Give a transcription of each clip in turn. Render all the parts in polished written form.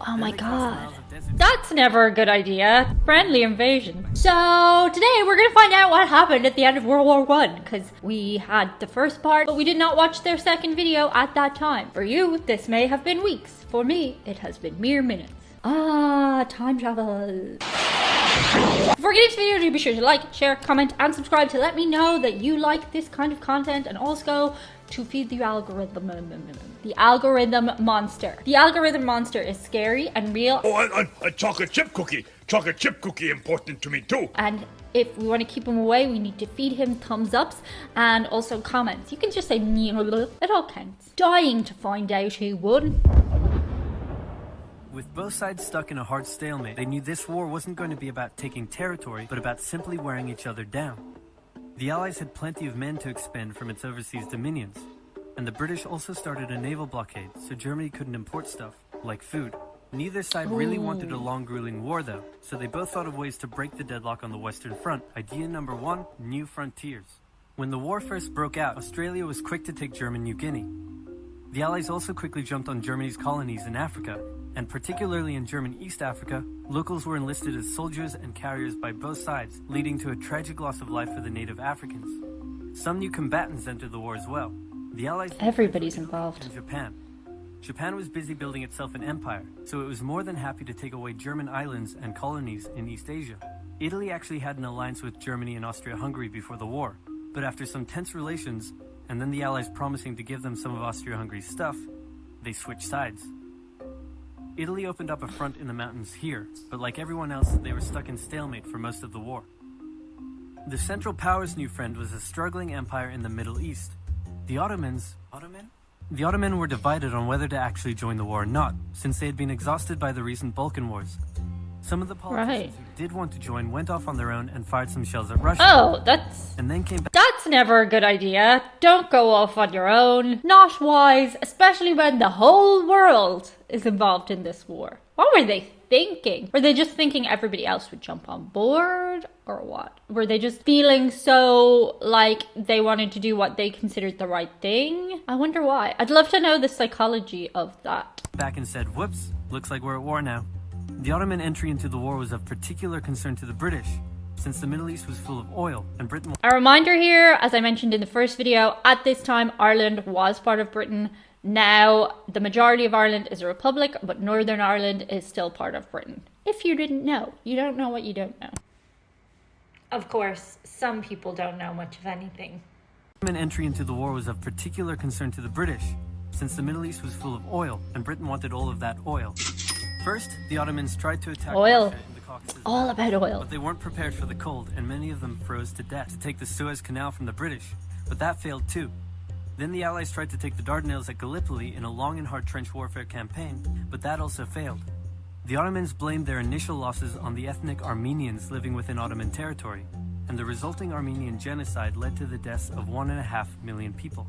Oh my god. That's never a good idea. Friendly invasion. So today we're gonna find out what happened at the end of World War I, because we had the first part, but we did not watch their second video at that time. For you, this may have been weeks. For me, it has been mere minutes. Time travel. Before getting to the video, do be sure to like, share, comment, and subscribe to let me know that you like this kind of content, and also to feed the algorithm. The algorithm monster. The algorithm monster is scary and real. Oh, a chocolate chip cookie. Chocolate chip cookie important to me too. And if we want to keep him away, we need to feed him thumbs ups and also comments. You can just say it all counts. Dying to find out who won. With both sides stuck in a hard stalemate, they knew this war wasn't going to be about taking territory, but about simply wearing each other down. The Allies had plenty of men to expend from its overseas dominions, and the British also started a naval blockade, so Germany couldn't import stuff, like food. Neither side really wanted a long, grueling war though, so they both thought of ways to break the deadlock on the Western Front. Idea number one, new frontiers. When the war first broke out, Australia was quick to take German New Guinea. The Allies also quickly jumped on Germany's colonies in Africa, and particularly in German East Africa, locals were enlisted as soldiers and carriers by both sides, leading to a tragic loss of life for the native Africans. Some new combatants entered the war as well. The Allies... Everybody's involved. ...in Japan. Japan was busy building itself an empire, so it was more than happy to take away German islands and colonies in East Asia. Italy actually had an alliance with Germany and Austria-Hungary before the war, but after some tense relations, and then the Allies promising to give them some of Austria-Hungary's stuff, they switched sides. Italy opened up a front in the mountains here, but like everyone else, they were stuck in stalemate for most of the war. The Central Powers' new friend was a struggling empire in the Middle East. The Ottomans were divided on whether to actually join the war or not, since they had been exhausted by the recent Balkan Wars. Some of the politicians who did want to join went off on their own and fired some shells at Russia. And then came back. That's never a good idea. Don't go off on your own. Not wise, especially when the whole world is involved in this war. What were they thinking? Were they just thinking everybody else would jump on board? Or what? Were they just feeling so like they wanted to do what they considered the right thing? I wonder why. I'd love to know the psychology of that. Back and said, whoops, looks like we're at war now. The Ottoman entry into the war was of particular concern to the British, since the Middle East was full of oil, and Britain... A reminder here, as I mentioned in the first video, at this time Ireland was part of Britain. Now, the majority of Ireland is a republic, but Northern Ireland is still part of Britain. If you didn't know, you don't know what you don't know. Of course, some people don't know much of anything. The Ottoman entry into the war was of particular concern to the British, since the Middle East was full of oil, and Britain wanted all of that oil. First, the Ottomans tried to attack Russia in the Caucasus. All about oil. But they weren't prepared for the cold, and many of them froze to death to take the Suez Canal from the British, but that failed too. Then the Allies tried to take the Dardanelles at Gallipoli in a long and hard trench warfare campaign, but that also failed. The Ottomans blamed their initial losses on the ethnic Armenians living within Ottoman territory, and the resulting Armenian genocide led to the deaths of 1.5 million people.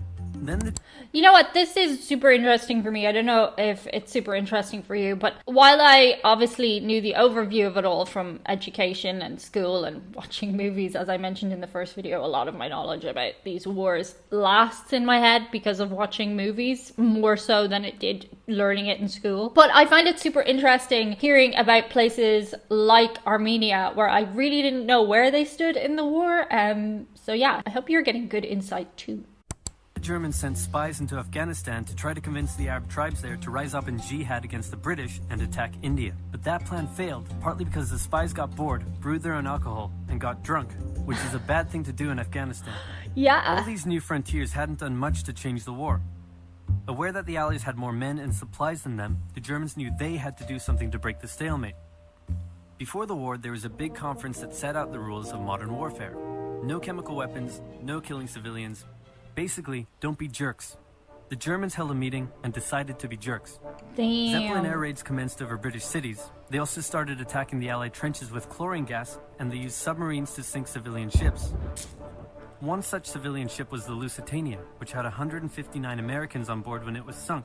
You know what, this is super interesting for me. I don't know if it's super interesting for you, but while I obviously knew the overview of it all from education and school and watching movies, as I mentioned in the first video, a lot of my knowledge about these wars lasts in my head because of watching movies, more so than it did learning it in school. But I find it super interesting hearing about places like Armenia, where I really didn't know where they stood in the war. So yeah, I hope you're getting good insight too. The Germans sent spies into Afghanistan to try to convince the Arab tribes there to rise up in jihad against the British and attack India. But that plan failed, partly because the spies got bored, brewed their own alcohol, and got drunk, which is a bad thing to do in Afghanistan. Yeah. All these new frontiers hadn't done much to change the war. Aware that the Allies had more men and supplies than them, the Germans knew they had to do something to break the stalemate. Before the war, there was a big conference that set out the rules of modern warfare. No chemical weapons, no killing civilians. Basically, don't be jerks. The Germans held a meeting and decided to be jerks. Damn. Zeppelin air raids commenced over British cities. They also started attacking the Allied trenches with chlorine gas, and they used submarines to sink civilian ships. One such civilian ship was the Lusitania, which had 159 Americans on board when it was sunk,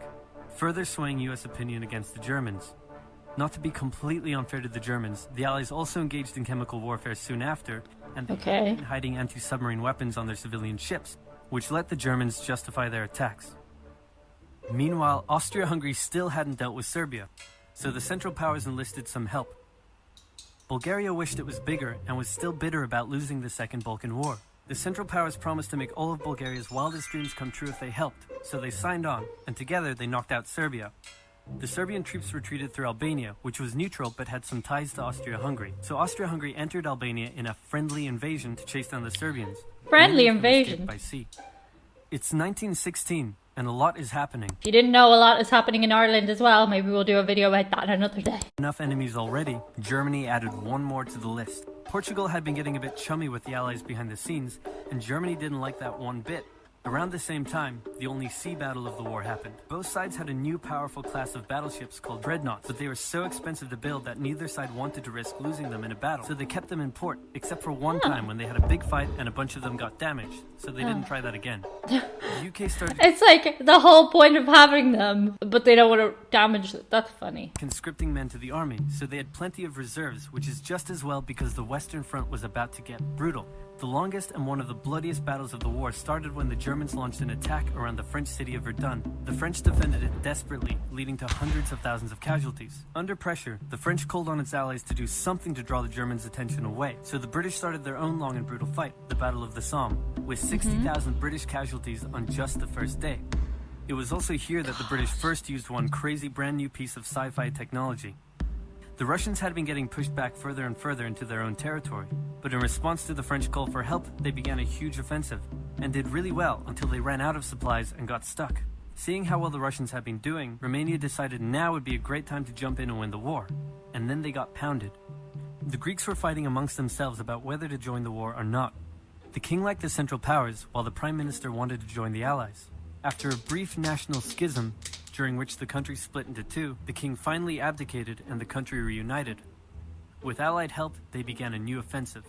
further swaying US opinion against the Germans. Not to be completely unfair to the Germans, the Allies also engaged in chemical warfare soon after, and they began hiding anti-submarine weapons on their civilian ships, which let the Germans justify their attacks. Meanwhile, Austria-Hungary still hadn't dealt with Serbia. so the Central Powers enlisted some help. Bulgaria wished it was bigger and was still bitter about losing the Second Balkan War. The Central Powers promised to make all of Bulgaria's wildest dreams come true if they helped, so they signed on, and together they knocked out Serbia. The Serbian troops retreated through Albania, which was neutral but had some ties to Austria-Hungary. So Austria-Hungary entered Albania in a friendly invasion to chase down the Serbians. Friendly invasion? By sea. It's 1916, and a lot is happening. If you didn't know, a lot is happening in Ireland as well. Maybe we'll do a video about that another day. Enough enemies already, Germany added one more to the list. Portugal had been getting a bit chummy with the Allies behind the scenes, and Germany didn't like that one bit. Around the same time, the only sea battle of the war happened. Both sides had a new powerful class of battleships called dreadnoughts, but they were so expensive to build that neither side wanted to risk losing them in a battle. So they kept them in port, except for one time when they had a big fight and a bunch of them got damaged. So they didn't try that again. The UK started... It's like the whole point of having them, but they don't want to damage them. That's funny. Conscripting men to the army, so they had plenty of reserves, which is just as well because the Western Front was about to get brutal. The longest and one of the bloodiest battles of the war started when the Germans launched an attack around the French city of Verdun. The French defended it desperately, leading to hundreds of thousands of casualties. Under pressure, the French called on its allies to do something to draw the Germans' attention away. So the British started their own long and brutal fight, the Battle of the Somme, with 60,000 British casualties on just the first day. It was also here that the British first used one crazy brand new piece of sci-fi technology. The Russians had been getting pushed back further and further into their own territory, but in response to the French call for help, they began a huge offensive, and did really well until they ran out of supplies and got stuck. Seeing how well the Russians had been doing, Romania decided now would be a great time to jump in and win the war, and then they got pounded. The Greeks were fighting amongst themselves about whether to join the war or not. The king liked the Central Powers, while the Prime Minister wanted to join the Allies. After a brief national schism, during which the country split into two, the king finally abdicated and the country reunited. With Allied help, they began a new offensive.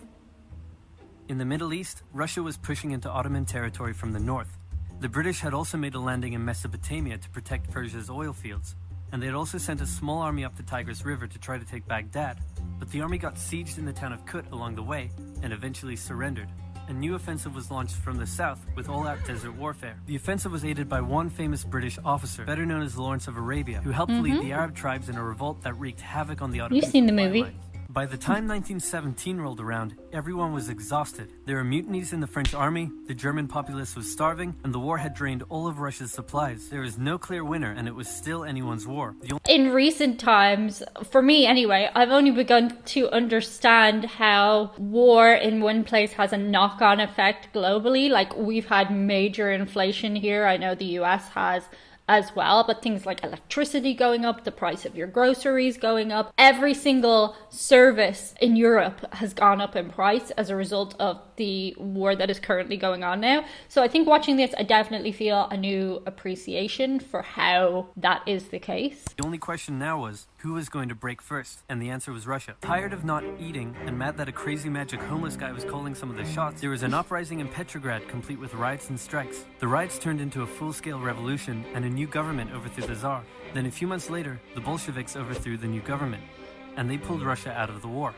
In the Middle East, Russia was pushing into Ottoman territory from the north. The British had also made a landing in Mesopotamia to protect Persia's oil fields, and they had also sent a small army up the Tigris River to try to take Baghdad, but the army got sieged in the town of Kut along the way and eventually surrendered. A new offensive was launched from the south with all-out desert warfare. The offensive was aided by one famous British officer, better known as Lawrence of Arabia, who helped lead the Arab tribes in a revolt that wreaked havoc on the Ottoman. You've seen the movie. By the time 1917 rolled around, everyone was exhausted. There were mutinies in the French army, the German populace was starving, and the war had drained all of Russia's supplies. There was no clear winner, and it was still anyone's war. In recent times, for me anyway, I've only begun to understand how war in one place has a knock-on effect globally. Like, we've had major inflation here. I know the US has as well, but things like electricity going up, the price of your groceries going up, every single service in Europe has gone up in price as a result of the war that is currently going on now. So I think watching this, I definitely feel a new appreciation for how that is the case. The only question now was, who was going to break first? And the answer was Russia. Tired of not eating and mad that a crazy magic homeless guy was calling some of the shots, there was an uprising in Petrograd complete with riots and strikes. The riots turned into a full-scale revolution and a new government overthrew the Tsar. Then a few months later, the Bolsheviks overthrew the new government, and they pulled Russia out of the war.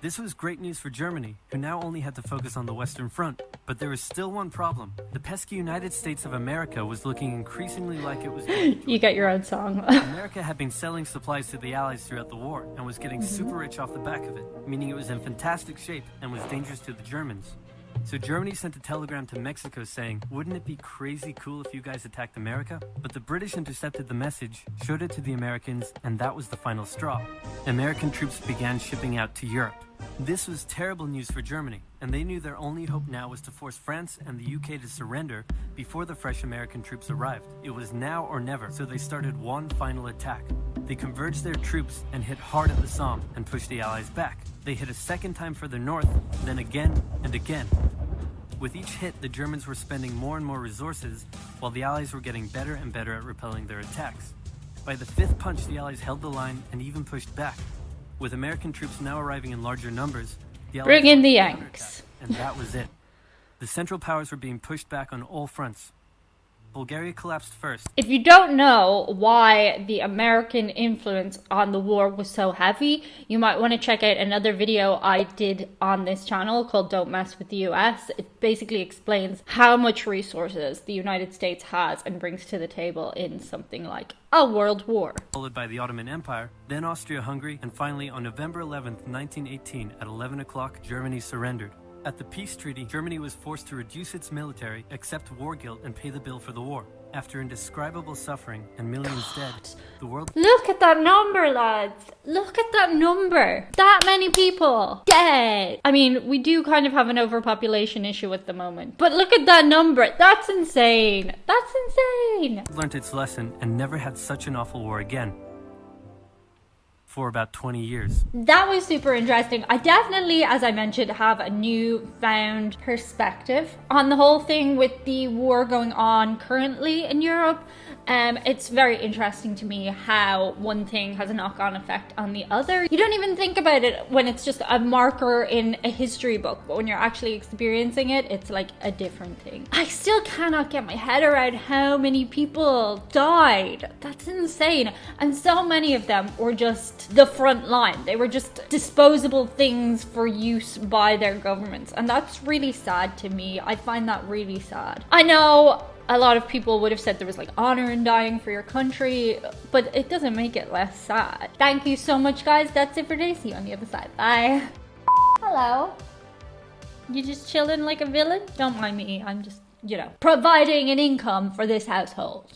This was great news for Germany, who now only had to focus on the Western Front. But there was still one problem. The pesky United States of America was looking increasingly like it was going to You get your own song. America had been selling supplies to the Allies throughout the war, and was getting super rich off the back of it, meaning it was in fantastic shape and was dangerous to the Germans. So Germany sent a telegram to Mexico saying, wouldn't it be crazy cool if you guys attacked America? But the British intercepted the message, showed it to the Americans, and that was the final straw. American troops began shipping out to Europe. This was terrible news for Germany, and they knew their only hope now was to force France and the UK to surrender before the fresh American troops arrived. It was now or never, so they started one final attack. They converged their troops and hit hard at the Somme and pushed the Allies back. They hit a second time further north, then again and again. With each hit, the Germans were spending more and more resources, while the Allies were getting better and better at repelling their attacks. By the fifth punch, the Allies held the line and even pushed back. With American troops now arriving in larger numbers, the Allies bring in the Yanks. And that was it. The Central Powers were being pushed back on all fronts. Bulgaria collapsed first. If you don't know why the American influence on the war was so heavy, you might want to check out another video I did on this channel called Don't Mess with the US. It basically explains how much resources the United States has and brings to the table in something like a world war. Followed by the Ottoman Empire, then Austria-Hungary, and finally on November 11th, 1918 at 11 o'clock, Germany surrendered. At the peace treaty, Germany was forced to reduce its military, accept war guilt, and pay the bill for the war. After indescribable suffering and millions dead, the world... Look at that number, lads! Look at that number! That many people dead! I mean, we do kind of have an overpopulation issue at the moment, but look at that number! That's insane! That's insane! learned its lesson and never had such an awful war again. For about 20 years. That was super interesting. I definitely, as I mentioned, have a newfound perspective on the whole thing with the war going on currently in Europe. It's very interesting to me how one thing has a knock-on effect on the other. You don't even think about it when it's just a marker in a history book, but when you're actually experiencing it, it's like a different thing. I still cannot get my head around how many people died. That's insane. And so many of them were just the front line. They were just disposable things for use by their governments. And that's really sad to me. I find that really sad. I know a lot of people would have said there was like honor in dying for your country, but it doesn't make it less sad. Thank you so much, guys. That's it for today. See you on the other side. Bye. Hello. You just chilling like a villain? Don't mind me. I'm just, you know, providing an income for this household.